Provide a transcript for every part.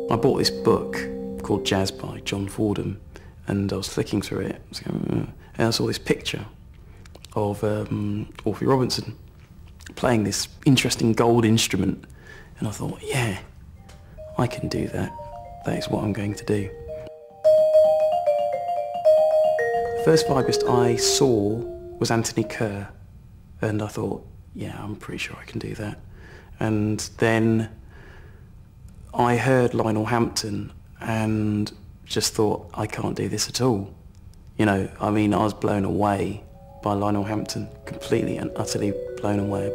I bought this book called Jazz by John Fordham, and I was flicking through it, and I saw this picture of Orphy Robinson playing this interesting gold instrument, and I thought, yeah, I can do that. That is what I'm going to do. The first vibist I saw was Anthony Kerr, and I thought, yeah, I'm pretty sure I can do that. And then I heard Lionel Hampton and just thought, I can't do this at all. You know, I mean, I was blown away by Lionel Hampton, completely and utterly blown away.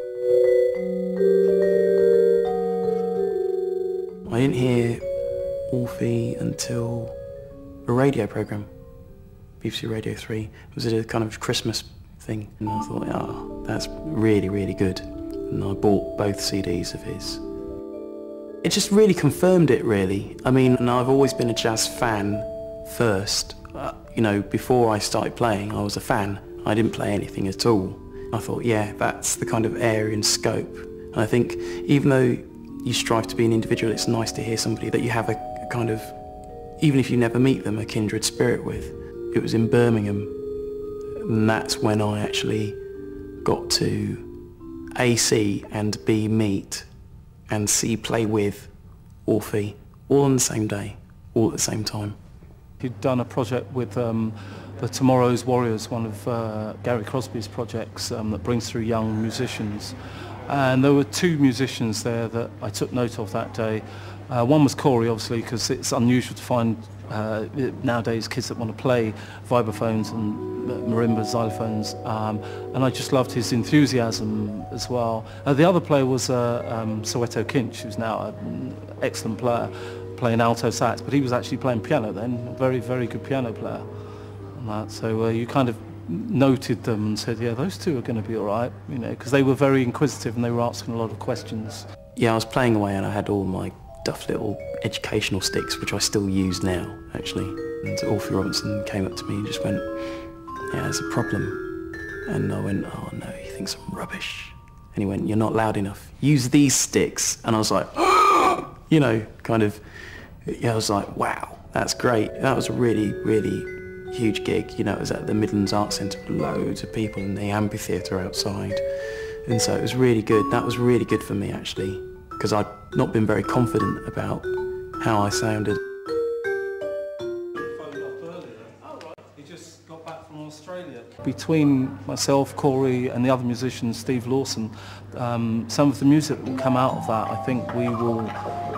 I didn't hear Orphy until a radio programme, BBC Radio 3. It was a kind of Christmas thing, and I thought, oh, that's really, really good. And I bought both CDs of his. It just really confirmed it, really. I mean, and I've always been a jazz fan first. You know, before I started playing, I was a fan. I didn't play anything at all. I thought, yeah, that's the kind of area and scope. And I think even though you strive to be an individual, it's nice to hear somebody that you have a kind of, even if you never meet them, a kindred spirit with. It was in Birmingham, and that's when I actually got to A, see and B, meet and C, play with Orphy, all on the same day, all at the same time. He'd done a project with the Tomorrow's Warriors, one of Gary Crosby's projects that brings through young musicians. And there were two musicians there that I took note of that day. One was Corey, obviously, because it's unusual to find nowadays kids that want to play vibraphones and marimbas, xylophones, and I just loved his enthusiasm as well. The other player was Soweto Kinch, who's now an excellent player, playing alto sax, but he was actually playing piano then, a very, very good piano player. And that, so you kind of noted them and said, yeah, those two are going to be all right, you know, because they were very inquisitive and they were asking a lot of questions. Yeah, I was playing away and I had all my duff little educational sticks, which I still use now, actually. And Orphy Robinson came up to me and just went, yeah, there's a problem. And I went, oh no, he thinks I'm rubbish. And he went, you're not loud enough. Use these sticks. And I was like, you know, kind of, yeah, I was like, wow, that's great. That was a really, really huge gig. You know, it was at the Midlands Arts Centre with loads of people in the amphitheatre outside. And so it was really good. That was really good for me, actually, because I'd not been very confident about how I sounded. He just got back from Australia. Between myself, Corey, and the other musician, Steve Lawson, some of the music that will come out of that, I think we will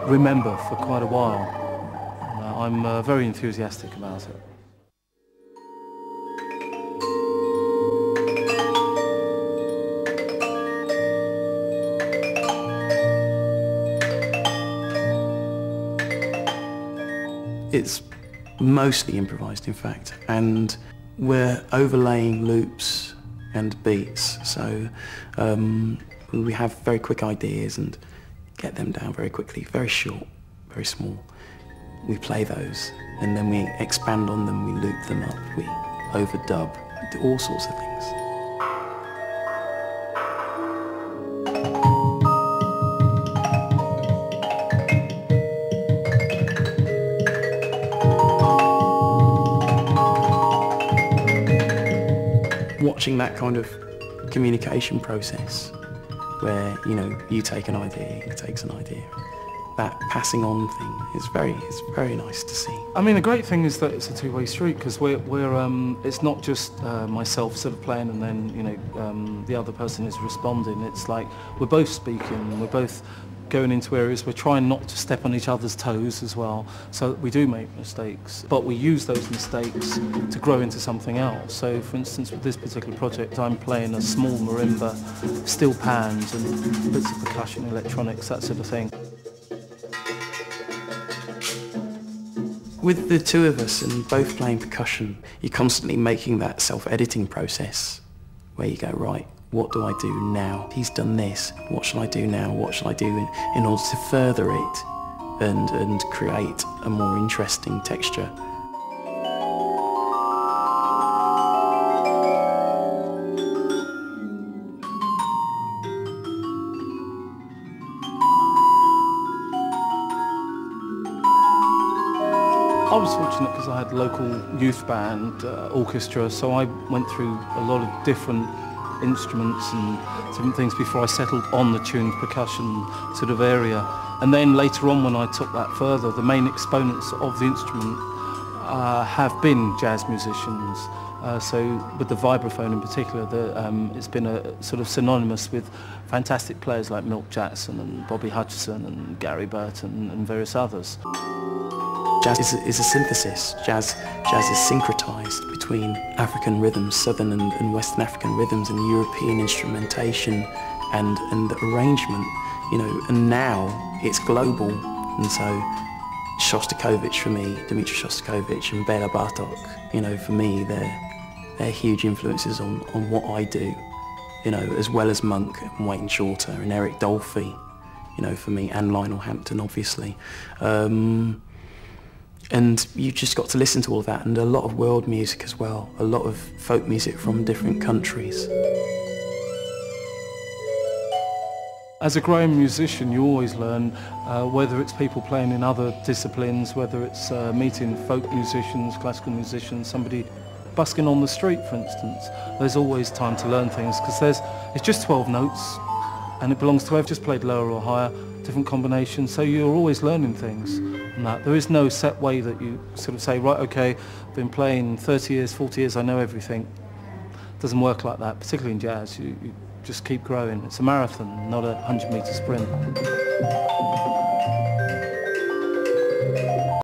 remember for quite a while. And, I'm very enthusiastic about it. It's mostly improvised, in fact, and we're overlaying loops and beats, so we have very quick ideas and get them down very quickly, very short, very small. We play those, and then we expand on them, we loop them up, we overdub, do all sorts of things. Watching that kind of communication process where, you know, you take an idea, he takes an idea, that passing on thing is very nice to see. I mean, the great thing is that it's a two-way street, because it's not just myself sort of playing and then, you know, the other person is responding. It's like we're both speaking, we're both going into areas, we're trying not to step on each other's toes as well, so that we do make mistakes, but we use those mistakes to grow into something else. So for instance, with this particular project, I'm playing a small marimba, steel pans and bits of percussion, electronics, that sort of thing. With the two of us and both playing percussion, you're constantly making that self-editing process where you go, right, what do I do now? He's done this, what shall I do now? What shall I do in order to further it and create a more interesting texture? was fortunate because I had a local youth band, orchestra, so I went through a lot of different instruments and different things before I settled on the tuned percussion sort of area. And then later on, when I took that further, the main exponents of the instrument have been jazz musicians. So with the vibraphone in particular, it's been sort of synonymous with fantastic players like Milt Jackson and Bobby Hutcherson and Gary Burton and various others. Jazz is a synthesis. Jazz is syncretized between African rhythms, Southern and Western African rhythms, and European instrumentation and arrangement, you know, and now it's global. And so Shostakovich for me, Dmitri Shostakovich and Bela Bartok, you know, for me they're huge influences on what I do, you know, as well as Monk and Wayne Shorter and Eric Dolphy, you know, for me, and Lionel Hampton obviously. And you just got to listen to all of that, and a lot of world music as well, a lot of folk music from different countries. As a growing musician, you always learn, whether it's people playing in other disciplines, whether it's meeting folk musicians, classical musicians, somebody busking on the street, for instance. There's always time to learn things, because it's just 12 notes, and it belongs to whoever just played lower or higher, different combinations, so you're always learning things. And that there is no set way that you sort of say, right, okay, I've been playing 30 years, 40 years, I know everything. It doesn't work like that, particularly in jazz. You just keep growing. It's a marathon, not a 100-meter sprint.